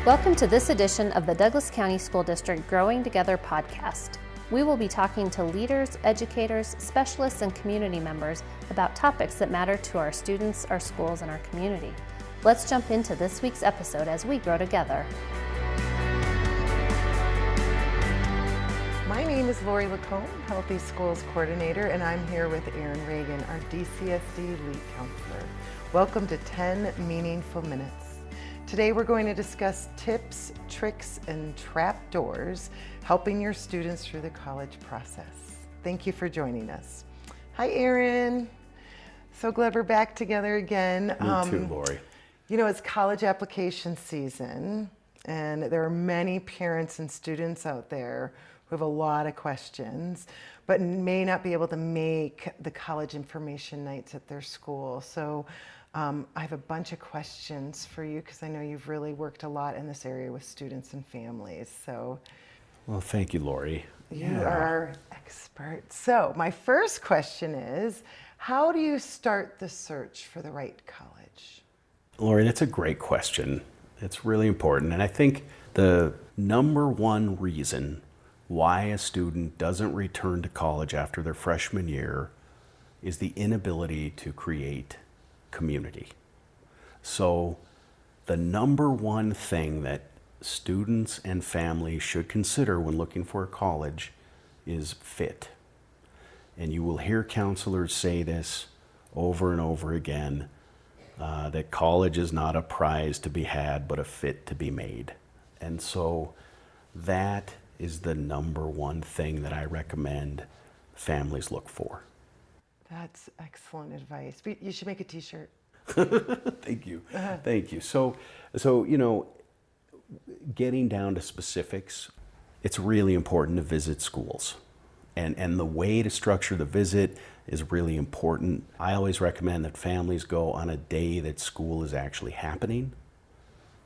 Welcome to this edition of the Douglas County School District Growing Together podcast. We will be talking to leaders, educators, specialists, and community members about topics that matter to our students, our schools, and our community. Let's jump into this week's episode as we grow together. My name is Lori Lacombe, Healthy Schools Coordinator, and I'm here with Erin Reagan, our DCSD Lead Counselor. Welcome to 10 Meaningful Minutes. Today we're going to discuss tips, tricks, and trapdoors helping your students through the college process. Thank you for joining us. Hi, Erin. So glad we're back together again. Me too, Lori. You know, it's college application season, and there are many parents and students out there who have a lot of questions, but may not be able to make the college information nights at their school. So I have a bunch of questions for you because I know you've really worked a lot in this area with students and families. So, well, thank you, Lori. You are our expert. So my first question is, how do you start the search for the right college? Lori, that's a great question. It's really important. And I think the number one reason why a student doesn't return to college after their freshman year is the inability to create community. So the number one thing that students and families should consider when looking for a college is fit. And you will hear counselors say this over and over again, that college is not a prize to be had, but a fit to be made. And so that is the number one thing that I recommend families look for. That's excellent advice. You should make a t-shirt. Thank you. Thank you. So, you know, getting down to specifics, it's really important to visit schools. And the way to structure the visit is really important. I always recommend that families go on a day that school is actually happening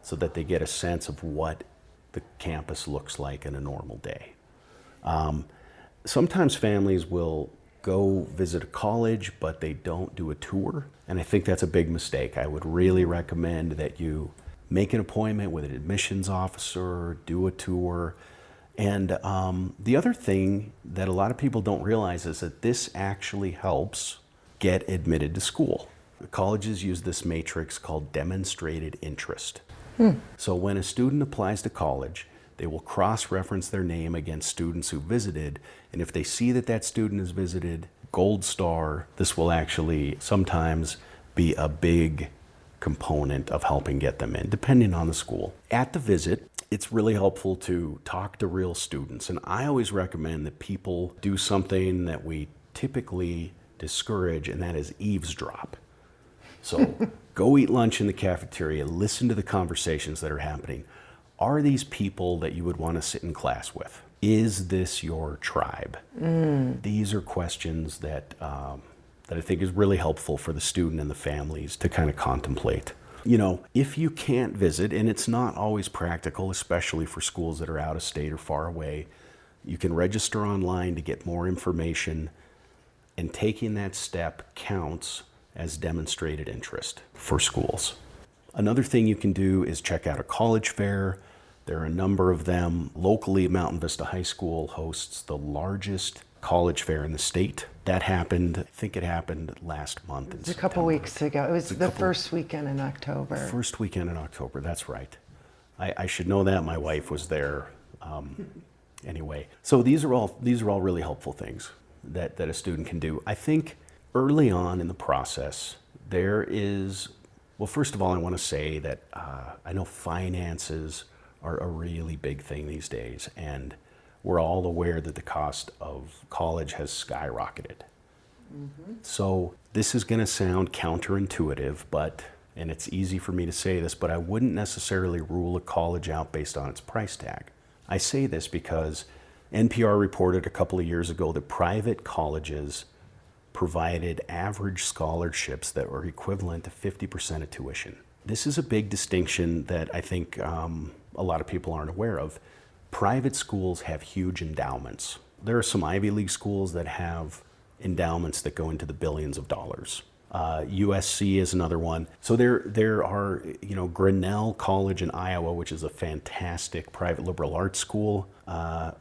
so that they get a sense of what the campus looks like in a normal day. Sometimes families will go visit a college, but they don't do a tour. And I think that's a big mistake. I would really recommend that you make an appointment with an admissions officer, do a tour. And the other thing that a lot of people don't realize is that this actually helps get admitted to school. Colleges use this matrix called demonstrated interest. So when a student applies to college, they will cross-reference their name against students who visited, and if they see that that student has visited, gold star, this will actually sometimes be a big component of helping get them in, depending on the school. At the visit, it's really helpful to talk to real students, and I always recommend that people do something that we typically discourage, and that is eavesdrop. So go eat lunch in the cafeteria, listen to the conversations that are happening. Are these people that you would want to sit in class with? Is this your tribe? These are questions that I think is really helpful for the student and the families to kind of contemplate. You know, if you can't visit, and it's not always practical, especially for schools that are out of state or far away, you can register online to get more information, and taking that step counts as demonstrated interest for schools. Another thing you can do is check out a college fair. There are a number of them. Locally, Mountain Vista High School hosts the largest college fair in the state. That happened, I think it happened last month. It was a couple weeks ago. It was the first weekend in October. First weekend in October, that's right. I should know that. My wife was there. Anyway, so these are all really helpful things that a student can do. I think early on in the process, there is, well, first of all, I want to say that I know finances are a really big thing these days, and we're all aware that the cost of college has skyrocketed. So this is going to sound counterintuitive, and it's easy for me to say this, but I wouldn't necessarily rule a college out based on its price tag. I say this because NPR reported a couple of years ago that private colleges provided average scholarships that were equivalent to 50% of tuition. This is a big distinction that I think a lot of people aren't aware of. Private schools have huge endowments. There are some Ivy League schools that have endowments that go into the billions of dollars. USC is another one. So there are, Grinnell College in Iowa, which is a fantastic private liberal arts school,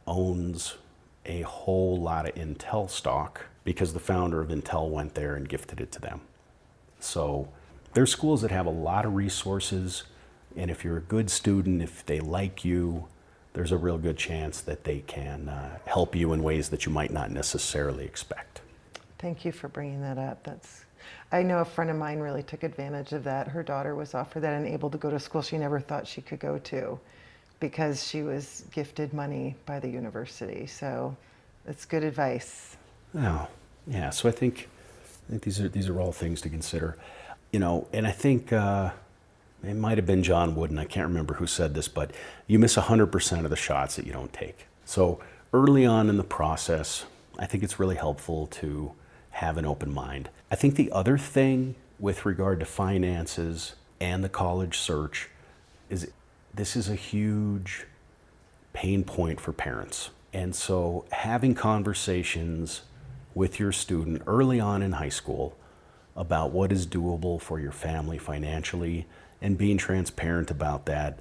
owns a whole lot of Intel stock because the founder of Intel went there and gifted it to them. So there's schools that have a lot of resources, and if you're a good student, if they like you, there's a real good chance that they can help you in ways that you might not necessarily expect. Thank you for bringing that up. I know a friend of mine really took advantage of that. Her daughter was offered that and able to go to school she never thought she could go to because she was gifted money by the university. So it's good advice. Oh, yeah. So I think these are all things to consider. And I think it might have been John Wooden. I can't remember who said this, but you miss 100% of the shots that you don't take. So early on in the process, I think it's really helpful to have an open mind. I think the other thing with regard to finances and the college search is this is a huge pain point for parents. And so having conversations with your student early on in high school about what is doable for your family financially and being transparent about that,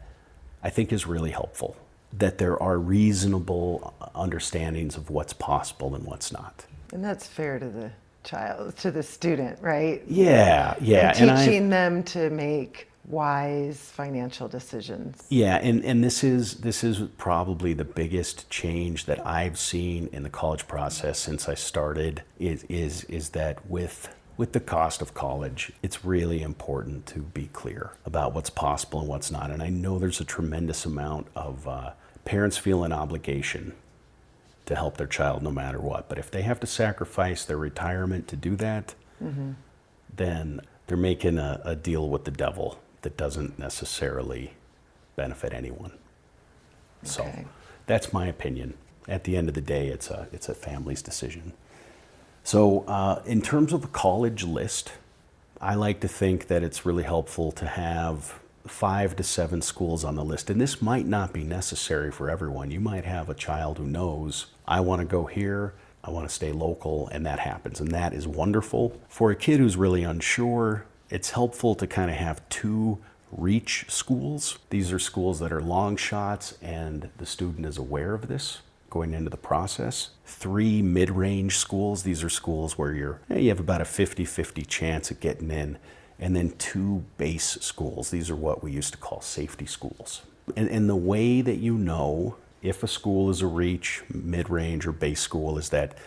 I think is really helpful. That there are reasonable understandings of what's possible and what's not. And that's fair to the child, to the student, right? Yeah. And teaching them to make wise financial decisions. Yeah, and this is probably the biggest change that I've seen in the college process since I started is that with the cost of college, it's really important to be clear about what's possible and what's not. And I know there's a tremendous amount of parents feel an obligation to help their child no matter what. But if they have to sacrifice their retirement to do that, then they're making a deal with the devil that doesn't necessarily benefit anyone. Okay. So that's my opinion. At the end of the day, it's a family's decision. So in terms of a college list, I like to think that it's really helpful to have 5 to 7 schools on the list. And this might not be necessary for everyone. You might have a child who knows, I want to go here, I want to stay local, and that happens. And that is wonderful. For a kid who's really unsure, it's helpful to kind of have 2 reach schools. These are schools that are long shots and the student is aware of this going into the process. 3 mid-range schools. These are schools where you have about a 50-50 chance of getting in. And then 2 base schools. These are what we used to call safety schools. And the way that you know if a school is a reach, mid-range, or base school is that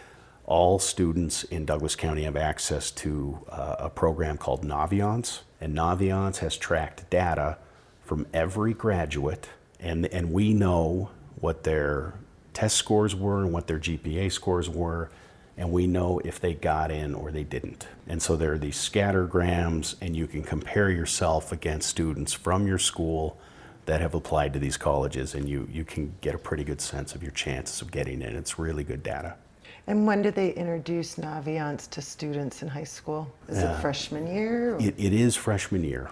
all students in Douglas County have access to a program called Naviance. And Naviance has tracked data from every graduate, and we know what their test scores were and what their GPA scores were, and we know if they got in or they didn't. And so there are these scattergrams, and you can compare yourself against students from your school that have applied to these colleges, and you can get a pretty good sense of your chances of getting in. It's really good data. And when do they introduce Naviance to students in high school? Is it freshman year? Or? It is freshman year,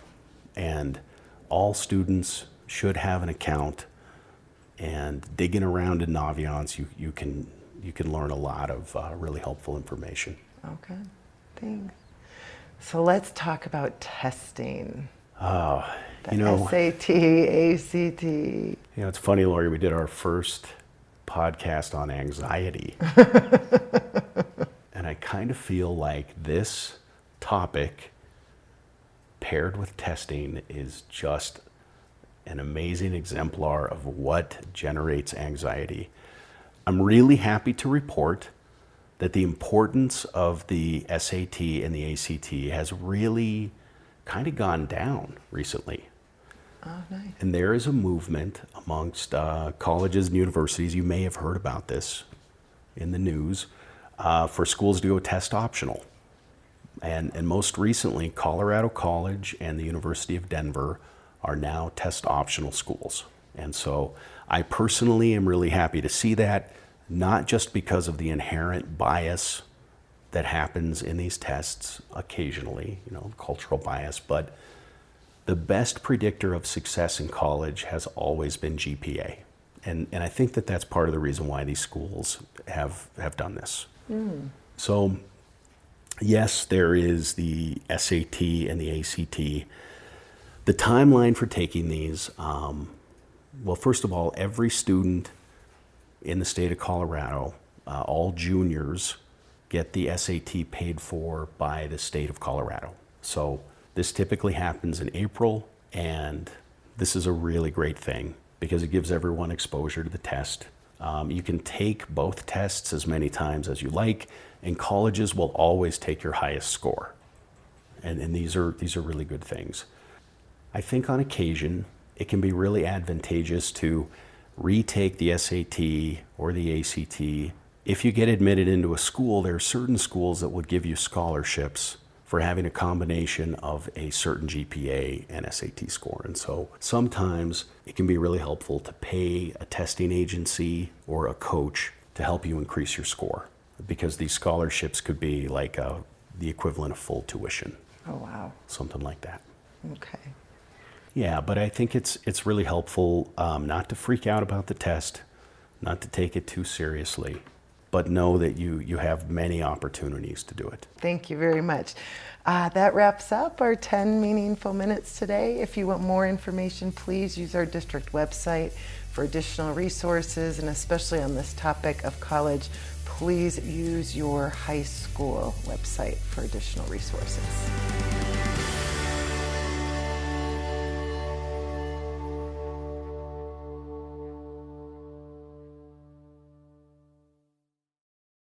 and all students should have an account. And digging around in Naviance, you can learn a lot of really helpful information. Okay, thanks. So let's talk about testing. SAT, ACT. It's funny, Lori, we did our first podcast on anxiety. And I kind of feel like this topic paired with testing is just an amazing exemplar of what generates anxiety. I'm really happy to report that the importance of the SAT and the ACT has really kind of gone down recently. Oh, nice. And there is a movement amongst colleges and universities, you may have heard about this in the news, for schools to go test optional. And most recently, Colorado College and the University of Denver are now test optional schools. And so I personally am really happy to see that, not just because of the inherent bias that happens in these tests occasionally, cultural bias, but the best predictor of success in college has always been GPA. And I think that that's part of the reason why these schools have done this. So Yes, there is the SAT and the ACT. The timeline for taking these, well, first of all, every student in the state of Colorado, all juniors, get the SAT paid for by the state of Colorado. So this typically happens in April, and this is a really great thing because it gives everyone exposure to the test. You can take both tests as many times as you like, and colleges will always take your highest score. And these are really good things. I think on occasion, it can be really advantageous to retake the SAT or the ACT. If you get admitted into a school, there are certain schools that would give you scholarships for having a combination of a certain GPA and SAT score. And so sometimes it can be really helpful to pay a testing agency or a coach to help you increase your score, because these scholarships could be like the equivalent of full tuition. Oh, wow. Something like that. Okay. Yeah, but I think it's really helpful not to freak out about the test, not to take it too seriously, but know that you have many opportunities to do it. Thank you very much. That wraps up our 10 meaningful minutes today. If you want more information, please use our district website for additional resources, and especially on this topic of college, please use your high school website for additional resources.